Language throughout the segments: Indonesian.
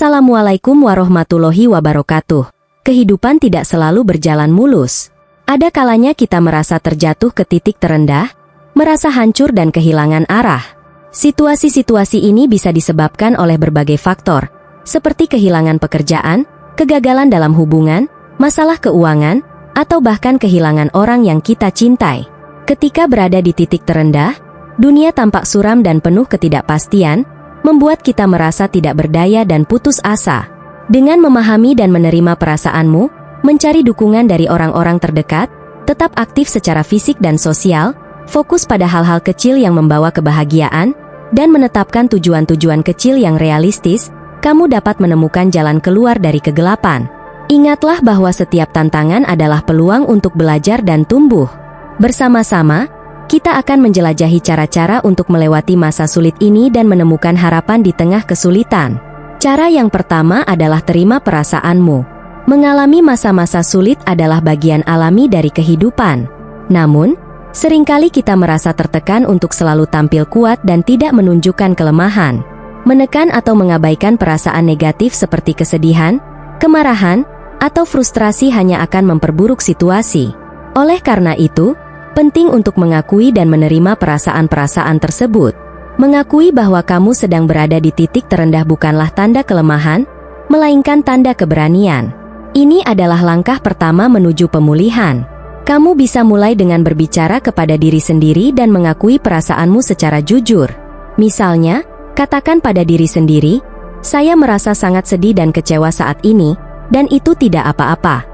Assalamualaikum warahmatullahi wabarakatuh. Kehidupan tidak selalu berjalan mulus. Ada kalanya kita merasa terjatuh ke titik terendah, merasa hancur dan kehilangan arah. Situasi-situasi ini bisa disebabkan oleh berbagai faktor, seperti kehilangan pekerjaan, kegagalan dalam hubungan, masalah keuangan, atau bahkan kehilangan orang yang kita cintai. Ketika berada di titik terendah, dunia tampak suram dan penuh ketidakpastian, membuat kita merasa tidak berdaya dan putus asa. Dengan memahami dan menerima perasaanmu, mencari dukungan dari orang-orang terdekat, tetap aktif secara fisik dan sosial, fokus pada hal-hal kecil yang membawa kebahagiaan, dan menetapkan tujuan-tujuan kecil yang realistis, kamu dapat menemukan jalan keluar dari kegelapan. Ingatlah bahwa setiap tantangan adalah peluang untuk belajar dan tumbuh. Bersama-sama, kita akan menjelajahi cara-cara untuk melewati masa sulit ini dan menemukan harapan di tengah kesulitan. Cara yang pertama adalah terima perasaanmu. Mengalami masa-masa sulit adalah bagian alami dari kehidupan. Namun, seringkali kita merasa tertekan untuk selalu tampil kuat dan tidak menunjukkan kelemahan. Menekan atau mengabaikan perasaan negatif seperti kesedihan, kemarahan, atau frustrasi hanya akan memperburuk situasi. Oleh karena itu, penting untuk mengakui dan menerima perasaan-perasaan tersebut. Mengakui bahwa kamu sedang berada di titik terendah bukanlah tanda kelemahan, melainkan tanda keberanian. Ini adalah langkah pertama menuju pemulihan. Kamu bisa mulai dengan berbicara kepada diri sendiri dan mengakui perasaanmu secara jujur. Misalnya, katakan pada diri sendiri, "Saya merasa sangat sedih dan kecewa saat ini, dan itu tidak apa-apa."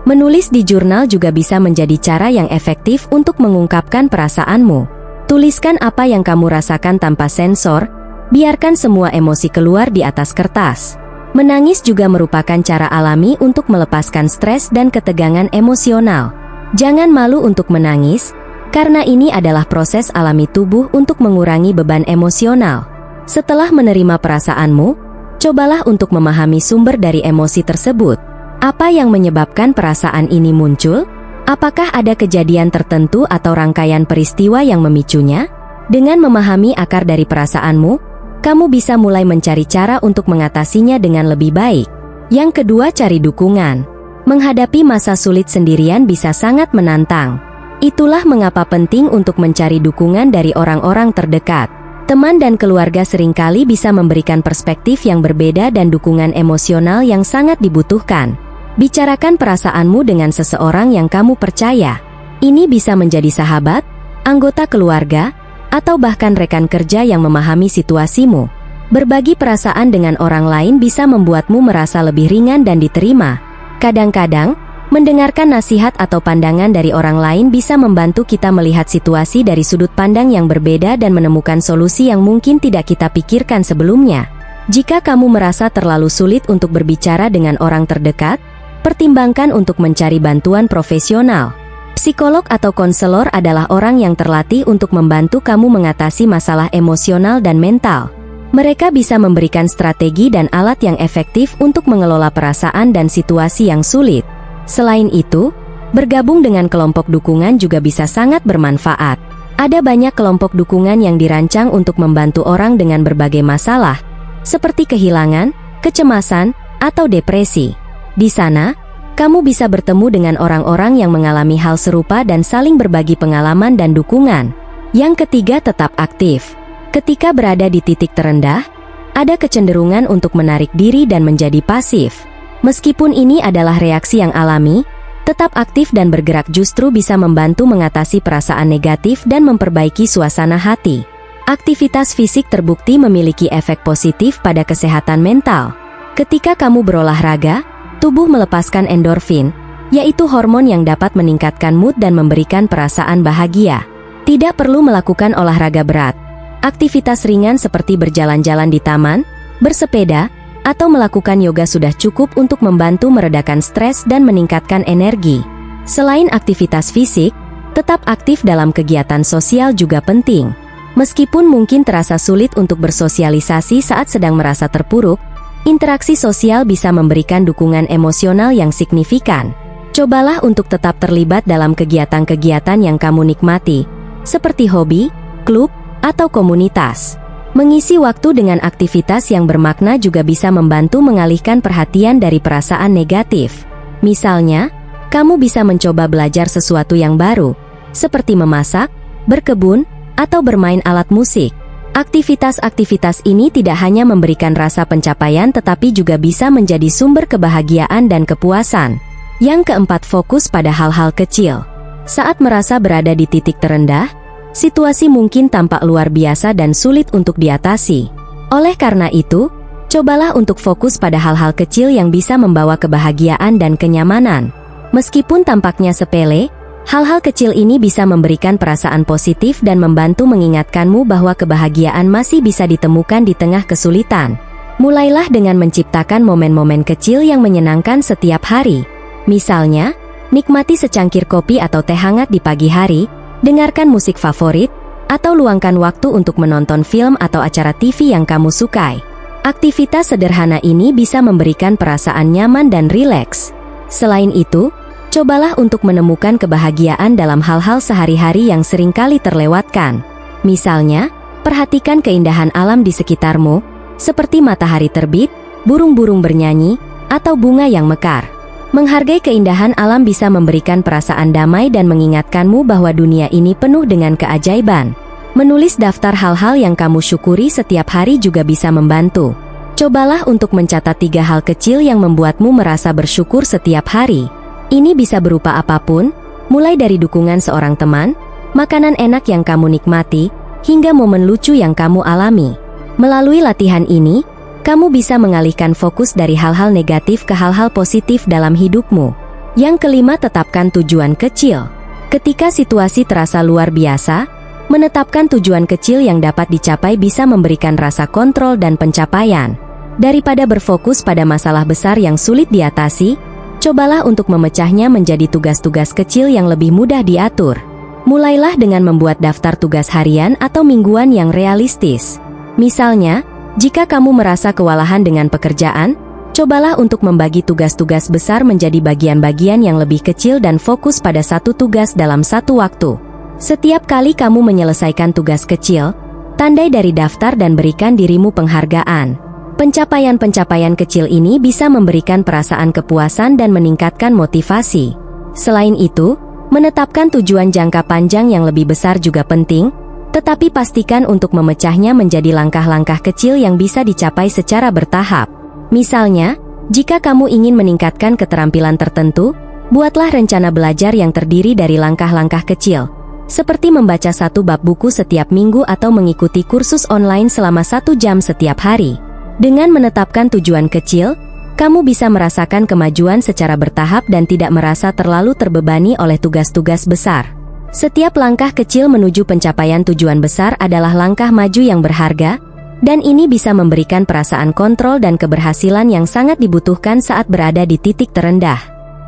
Menulis di jurnal juga bisa menjadi cara yang efektif untuk mengungkapkan perasaanmu. Tuliskan apa yang kamu rasakan tanpa sensor, biarkan semua emosi keluar di atas kertas. Menangis juga merupakan cara alami untuk melepaskan stres dan ketegangan emosional. Jangan malu untuk menangis, karena ini adalah proses alami tubuh untuk mengurangi beban emosional. Setelah menerima perasaanmu, cobalah untuk memahami sumber dari emosi tersebut. Apa yang menyebabkan perasaan ini muncul? Apakah ada kejadian tertentu atau rangkaian peristiwa yang memicunya? Dengan memahami akar dari perasaanmu, kamu bisa mulai mencari cara untuk mengatasinya dengan lebih baik. Yang kedua, cari dukungan. Menghadapi masa sulit sendirian bisa sangat menantang. Itulah mengapa penting untuk mencari dukungan dari orang-orang terdekat. Teman dan keluarga seringkali bisa memberikan perspektif yang berbeda dan dukungan emosional yang sangat dibutuhkan. Bicarakan perasaanmu dengan seseorang yang kamu percaya. Ini bisa menjadi sahabat, anggota keluarga, atau bahkan rekan kerja yang memahami situasimu. Berbagi perasaan dengan orang lain bisa membuatmu merasa lebih ringan dan diterima. Kadang-kadang, mendengarkan nasihat atau pandangan dari orang lain bisa membantu kita melihat situasi dari sudut pandang yang berbeda dan menemukan solusi yang mungkin tidak kita pikirkan sebelumnya. Jika kamu merasa terlalu sulit untuk berbicara dengan orang terdekat, pertimbangkan untuk mencari bantuan profesional. Psikolog atau konselor adalah orang yang terlatih untuk membantu kamu mengatasi masalah emosional dan mental. Mereka bisa memberikan strategi dan alat yang efektif untuk mengelola perasaan dan situasi yang sulit. Selain itu, bergabung dengan kelompok dukungan juga bisa sangat bermanfaat. Ada banyak kelompok dukungan yang dirancang untuk membantu orang dengan berbagai masalah, seperti kehilangan, kecemasan, atau depresi. Di sana, kamu bisa bertemu dengan orang-orang yang mengalami hal serupa dan saling berbagi pengalaman dan dukungan. Yang ketiga, tetap aktif. Ketika berada di titik terendah, ada kecenderungan untuk menarik diri dan menjadi pasif. Meskipun ini adalah reaksi yang alami, tetap aktif dan bergerak justru bisa membantu mengatasi perasaan negatif dan memperbaiki suasana hati. Aktivitas fisik terbukti memiliki efek positif pada kesehatan mental. Ketika kamu berolahraga, tubuh melepaskan endorfin, yaitu hormon yang dapat meningkatkan mood dan memberikan perasaan bahagia. Tidak perlu melakukan olahraga berat. Aktivitas ringan seperti berjalan-jalan di taman, bersepeda, atau melakukan yoga sudah cukup untuk membantu meredakan stres dan meningkatkan energi. Selain aktivitas fisik, tetap aktif dalam kegiatan sosial juga penting. Meskipun mungkin terasa sulit untuk bersosialisasi saat sedang merasa terpuruk, interaksi sosial bisa memberikan dukungan emosional yang signifikan. Cobalah untuk tetap terlibat dalam kegiatan-kegiatan yang kamu nikmati, seperti hobi, klub, atau komunitas. Mengisi waktu dengan aktivitas yang bermakna juga bisa membantu mengalihkan perhatian dari perasaan negatif. Misalnya, kamu bisa mencoba belajar sesuatu yang baru, seperti memasak, berkebun, atau bermain alat musik. Aktivitas-aktivitas ini tidak hanya memberikan rasa pencapaian tetapi juga bisa menjadi sumber kebahagiaan dan kepuasan. Yang keempat, fokus pada hal-hal kecil. Saat merasa berada di titik terendah, situasi mungkin tampak luar biasa dan sulit untuk diatasi. Oleh karena itu, cobalah untuk fokus pada hal-hal kecil yang bisa membawa kebahagiaan dan kenyamanan. Meskipun tampaknya sepele, hal-hal kecil ini bisa memberikan perasaan positif dan membantu mengingatkanmu bahwa kebahagiaan masih bisa ditemukan di tengah kesulitan. Mulailah dengan menciptakan momen-momen kecil yang menyenangkan setiap hari. Misalnya, nikmati secangkir kopi atau teh hangat di pagi hari, dengarkan musik favorit, atau luangkan waktu untuk menonton film atau acara TV yang kamu sukai. Aktivitas sederhana ini bisa memberikan perasaan nyaman dan rileks. Selain itu, cobalah untuk menemukan kebahagiaan dalam hal-hal sehari-hari yang seringkali terlewatkan. Misalnya, perhatikan keindahan alam di sekitarmu, seperti matahari terbit, burung-burung bernyanyi, atau bunga yang mekar. Menghargai keindahan alam bisa memberikan perasaan damai dan mengingatkanmu bahwa dunia ini penuh dengan keajaiban. Menulis daftar hal-hal yang kamu syukuri setiap hari juga bisa membantu. Cobalah untuk mencatat 3 hal kecil yang membuatmu merasa bersyukur setiap hari. Ini bisa berupa apapun, mulai dari dukungan seorang teman, makanan enak yang kamu nikmati, hingga momen lucu yang kamu alami. Melalui latihan ini, kamu bisa mengalihkan fokus dari hal-hal negatif ke hal-hal positif dalam hidupmu. Yang kelima, tetapkan tujuan kecil. Ketika situasi terasa luar biasa, menetapkan tujuan kecil yang dapat dicapai bisa memberikan rasa kontrol dan pencapaian. Daripada berfokus pada masalah besar yang sulit diatasi, cobalah untuk memecahnya menjadi tugas-tugas kecil yang lebih mudah diatur. Mulailah dengan membuat daftar tugas harian atau mingguan yang realistis. Misalnya, jika kamu merasa kewalahan dengan pekerjaan, cobalah untuk membagi tugas-tugas besar menjadi bagian-bagian yang lebih kecil dan fokus pada satu tugas dalam satu waktu. Setiap kali kamu menyelesaikan tugas kecil, tandai dari daftar dan berikan dirimu penghargaan. Pencapaian-pencapaian kecil ini bisa memberikan perasaan kepuasan dan meningkatkan motivasi. Selain itu, menetapkan tujuan jangka panjang yang lebih besar juga penting, tetapi pastikan untuk memecahnya menjadi langkah-langkah kecil yang bisa dicapai secara bertahap. Misalnya, jika kamu ingin meningkatkan keterampilan tertentu, buatlah rencana belajar yang terdiri dari langkah-langkah kecil, seperti membaca 1 bab buku setiap minggu atau mengikuti kursus online selama 1 jam setiap hari. Dengan menetapkan tujuan kecil, kamu bisa merasakan kemajuan secara bertahap dan tidak merasa terlalu terbebani oleh tugas-tugas besar. Setiap langkah kecil menuju pencapaian tujuan besar adalah langkah maju yang berharga, dan ini bisa memberikan perasaan kontrol dan keberhasilan yang sangat dibutuhkan saat berada di titik terendah.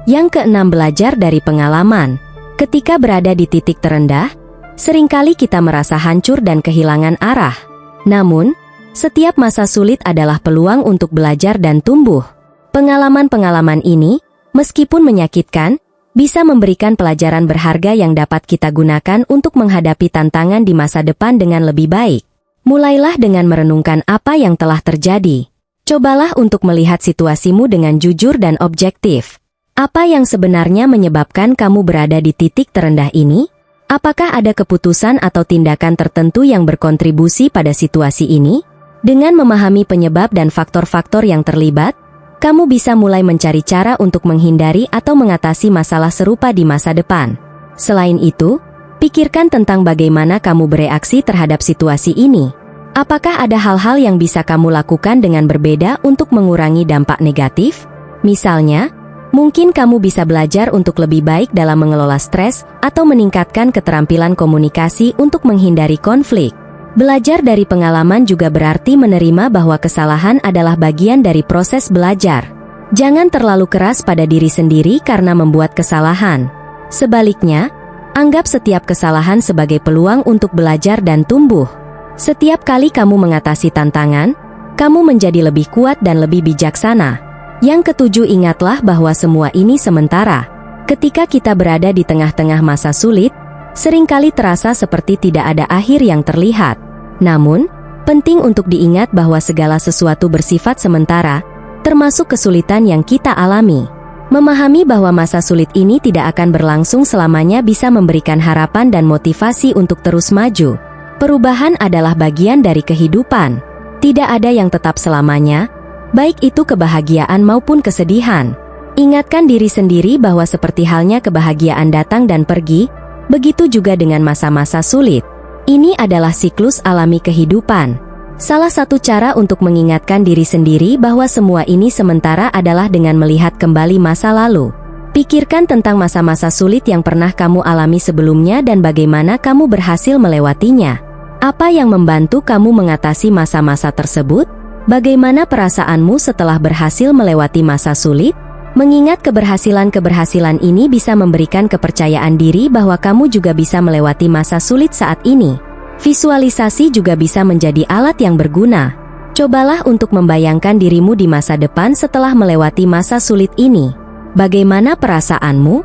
Yang keenam, belajar dari pengalaman. Ketika berada di titik terendah, seringkali kita merasa hancur dan kehilangan arah. Namun, setiap masa sulit adalah peluang untuk belajar dan tumbuh. Pengalaman-pengalaman ini, meskipun menyakitkan, bisa memberikan pelajaran berharga yang dapat kita gunakan untuk menghadapi tantangan di masa depan dengan lebih baik. Mulailah dengan merenungkan apa yang telah terjadi. Cobalah untuk melihat situasimu dengan jujur dan objektif. Apa yang sebenarnya menyebabkan kamu berada di titik terendah ini? Apakah ada keputusan atau tindakan tertentu yang berkontribusi pada situasi ini? Dengan memahami penyebab dan faktor-faktor yang terlibat, kamu bisa mulai mencari cara untuk menghindari atau mengatasi masalah serupa di masa depan. Selain itu, pikirkan tentang bagaimana kamu bereaksi terhadap situasi ini. Apakah ada hal-hal yang bisa kamu lakukan dengan berbeda untuk mengurangi dampak negatif? Misalnya, mungkin kamu bisa belajar untuk lebih baik dalam mengelola stres atau meningkatkan keterampilan komunikasi untuk menghindari konflik. Belajar dari pengalaman juga berarti menerima bahwa kesalahan adalah bagian dari proses belajar. Jangan terlalu keras pada diri sendiri karena membuat kesalahan. Sebaliknya, anggap setiap kesalahan sebagai peluang untuk belajar dan tumbuh. Setiap kali kamu mengatasi tantangan, kamu menjadi lebih kuat dan lebih bijaksana. Yang ketujuh, ingatlah bahwa semua ini sementara. Ketika kita berada di tengah-tengah masa sulit, seringkali terasa seperti tidak ada akhir yang terlihat. Namun, Penting untuk diingat bahwa segala sesuatu bersifat sementara, termasuk kesulitan yang kita alami. Memahami bahwa masa sulit ini tidak akan berlangsung selamanya bisa memberikan harapan dan motivasi untuk terus maju. Perubahan adalah bagian dari kehidupan. Tidak ada yang tetap selamanya, baik itu kebahagiaan maupun kesedihan. Ingatkan diri sendiri bahwa seperti halnya kebahagiaan datang dan pergi, begitu juga dengan masa-masa sulit. Ini adalah siklus alami kehidupan. Salah satu cara untuk mengingatkan diri sendiri bahwa semua ini sementara adalah dengan melihat kembali masa lalu. Pikirkan tentang masa-masa sulit yang pernah kamu alami sebelumnya dan bagaimana kamu berhasil melewatinya. Apa yang membantu kamu mengatasi masa-masa tersebut? Bagaimana perasaanmu setelah berhasil melewati masa sulit? Mengingat keberhasilan-keberhasilan ini bisa memberikan kepercayaan diri bahwa kamu juga bisa melewati masa sulit saat ini. Visualisasi juga bisa menjadi alat yang berguna. Cobalah untuk membayangkan dirimu di masa depan setelah melewati masa sulit ini. Bagaimana perasaanmu?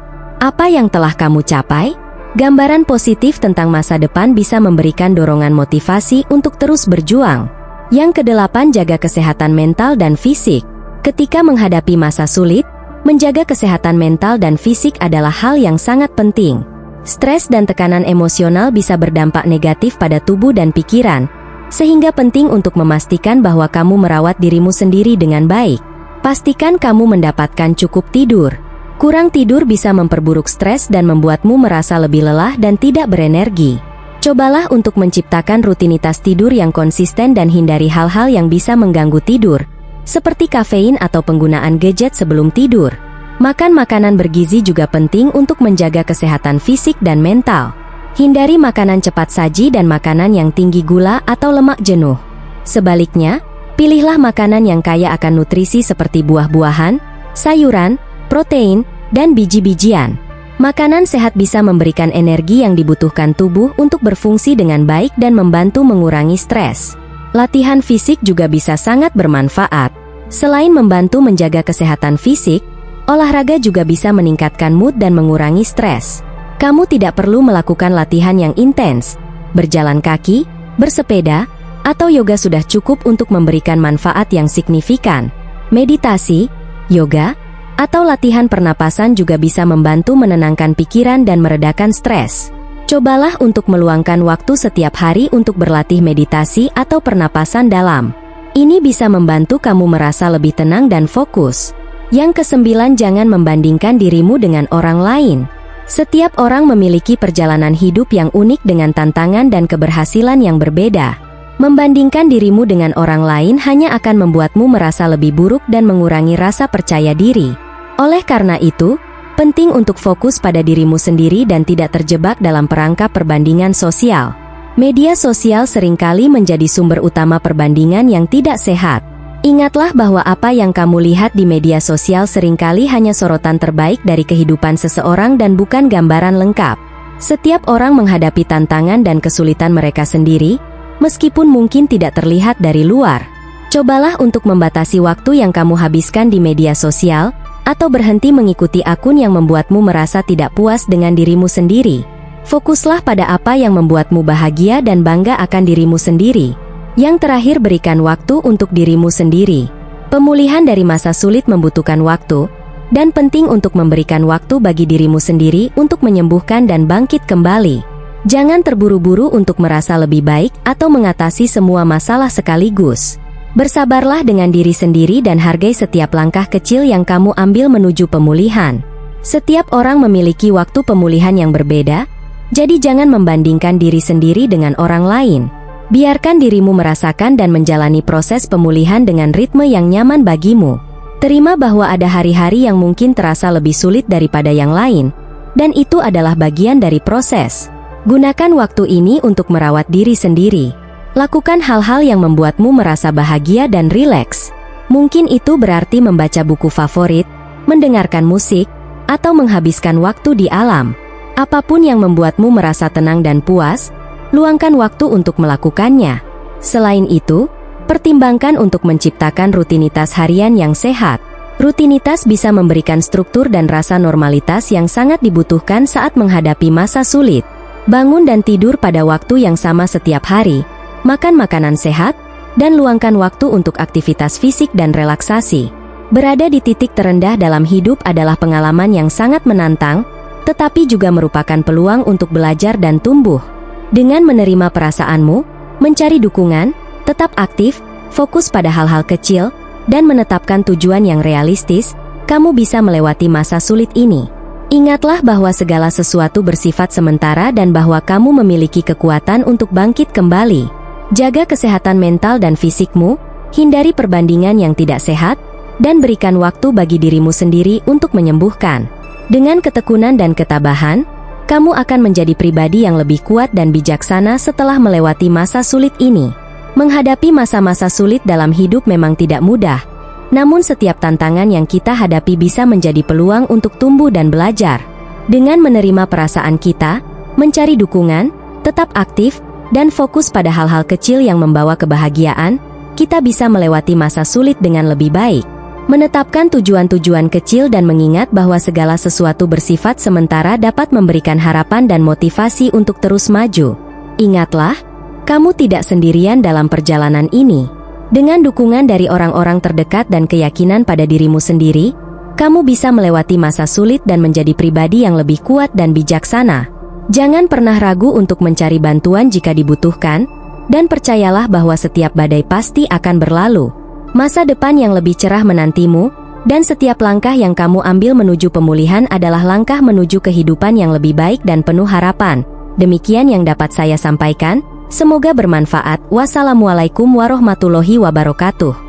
Apa yang telah kamu capai? Gambaran positif tentang masa depan bisa memberikan dorongan motivasi untuk terus berjuang. Yang kedelapan, jaga kesehatan mental dan fisik. Ketika menghadapi masa sulit, menjaga kesehatan mental dan fisik adalah hal yang sangat penting. Stres dan tekanan emosional bisa berdampak negatif pada tubuh dan pikiran, sehingga penting untuk memastikan bahwa kamu merawat dirimu sendiri dengan baik. Pastikan kamu mendapatkan cukup tidur. Kurang tidur bisa memperburuk stres dan membuatmu merasa lebih lelah dan tidak berenergi. Cobalah untuk menciptakan rutinitas tidur yang konsisten dan hindari hal-hal yang bisa mengganggu tidur, seperti kafein atau penggunaan gadget sebelum tidur. Makan makanan bergizi juga penting untuk menjaga kesehatan fisik dan mental. Hindari makanan cepat saji dan makanan yang tinggi gula atau lemak jenuh. Sebaliknya, pilihlah makanan yang kaya akan nutrisi seperti buah-buahan, sayuran, protein, dan biji-bijian. Makanan sehat bisa memberikan energi yang dibutuhkan tubuh untuk berfungsi dengan baik dan membantu mengurangi stres. Latihan fisik juga bisa sangat bermanfaat. Selain membantu menjaga kesehatan fisik, olahraga juga bisa meningkatkan mood dan mengurangi stres. Kamu tidak perlu melakukan latihan yang intens. Berjalan kaki, bersepeda, atau yoga sudah cukup untuk memberikan manfaat yang signifikan. Meditasi, yoga, atau latihan pernapasan juga bisa membantu menenangkan pikiran dan meredakan stres. Cobalah untuk meluangkan waktu setiap hari untuk berlatih meditasi atau pernapasan dalam. Ini bisa membantu kamu merasa lebih tenang dan fokus. Yang kesembilan, jangan membandingkan dirimu dengan orang lain. Setiap orang memiliki perjalanan hidup yang unik dengan tantangan dan keberhasilan yang berbeda. Membandingkan dirimu dengan orang lain hanya akan membuatmu merasa lebih buruk dan mengurangi rasa percaya diri. Oleh karena itu, penting untuk fokus pada dirimu sendiri dan tidak terjebak dalam perangkap perbandingan sosial. Media sosial seringkali menjadi sumber utama perbandingan yang tidak sehat. Ingatlah bahwa apa yang kamu lihat di media sosial seringkali hanya sorotan terbaik dari kehidupan seseorang dan bukan gambaran lengkap. Setiap orang menghadapi tantangan dan kesulitan mereka sendiri, meskipun mungkin tidak terlihat dari luar. Cobalah untuk membatasi waktu yang kamu habiskan di media sosial, atau berhenti mengikuti akun yang membuatmu merasa tidak puas dengan dirimu sendiri. Fokuslah pada apa yang membuatmu bahagia dan bangga akan dirimu sendiri. Yang terakhir, berikan waktu untuk dirimu sendiri. Pemulihan dari masa sulit membutuhkan waktu, dan penting untuk memberikan waktu bagi dirimu sendiri untuk menyembuhkan dan bangkit kembali. Jangan terburu-buru untuk merasa lebih baik atau mengatasi semua masalah sekaligus. Bersabarlah dengan diri sendiri dan hargai setiap langkah kecil yang kamu ambil menuju pemulihan. Setiap orang memiliki waktu pemulihan yang berbeda, jadi jangan membandingkan diri sendiri dengan orang lain. Biarkan dirimu merasakan dan menjalani proses pemulihan dengan ritme yang nyaman bagimu. Terima bahwa ada hari-hari yang mungkin terasa lebih sulit daripada yang lain, dan itu adalah bagian dari proses. Gunakan waktu ini untuk merawat diri sendiri. Lakukan hal-hal yang membuatmu merasa bahagia dan rileks. Mungkin itu berarti membaca buku favorit, mendengarkan musik, atau menghabiskan waktu di alam. Apapun yang membuatmu merasa tenang dan puas, luangkan waktu untuk melakukannya. Selain itu, pertimbangkan untuk menciptakan rutinitas harian yang sehat. Rutinitas bisa memberikan struktur dan rasa normalitas yang sangat dibutuhkan saat menghadapi masa sulit. Bangun dan tidur pada waktu yang sama setiap hari, makan makanan sehat, dan luangkan waktu untuk aktivitas fisik dan relaksasi. Berada di titik terendah dalam hidup adalah pengalaman yang sangat menantang, tetapi juga merupakan peluang untuk belajar dan tumbuh. Dengan menerima perasaanmu, mencari dukungan, tetap aktif, fokus pada hal-hal kecil, dan menetapkan tujuan yang realistis, kamu bisa melewati masa sulit ini. Ingatlah bahwa segala sesuatu bersifat sementara dan bahwa kamu memiliki kekuatan untuk bangkit kembali. Jaga kesehatan mental dan fisikmu, hindari perbandingan yang tidak sehat, dan berikan waktu bagi dirimu sendiri untuk menyembuhkan. Dengan ketekunan dan ketabahan, kamu akan menjadi pribadi yang lebih kuat dan bijaksana setelah melewati masa sulit ini. Menghadapi masa-masa sulit dalam hidup memang tidak mudah, namun setiap tantangan yang kita hadapi bisa menjadi peluang untuk tumbuh dan belajar. Dengan menerima perasaan kita, mencari dukungan, tetap aktif, dan fokus pada hal-hal kecil yang membawa kebahagiaan, kita bisa melewati masa sulit dengan lebih baik. Menetapkan tujuan-tujuan kecil dan mengingat bahwa segala sesuatu bersifat sementara dapat memberikan harapan dan motivasi untuk terus maju. Ingatlah, kamu tidak sendirian dalam perjalanan ini. Dengan dukungan dari orang-orang terdekat dan keyakinan pada dirimu sendiri, kamu bisa melewati masa sulit dan menjadi pribadi yang lebih kuat dan bijaksana. Jangan pernah ragu untuk mencari bantuan jika dibutuhkan, dan percayalah bahwa setiap badai pasti akan berlalu. Masa depan yang lebih cerah menantimu, dan setiap langkah yang kamu ambil menuju pemulihan adalah langkah menuju kehidupan yang lebih baik dan penuh harapan. Demikian yang dapat saya sampaikan, semoga bermanfaat. Wassalamualaikum warahmatullahi wabarakatuh.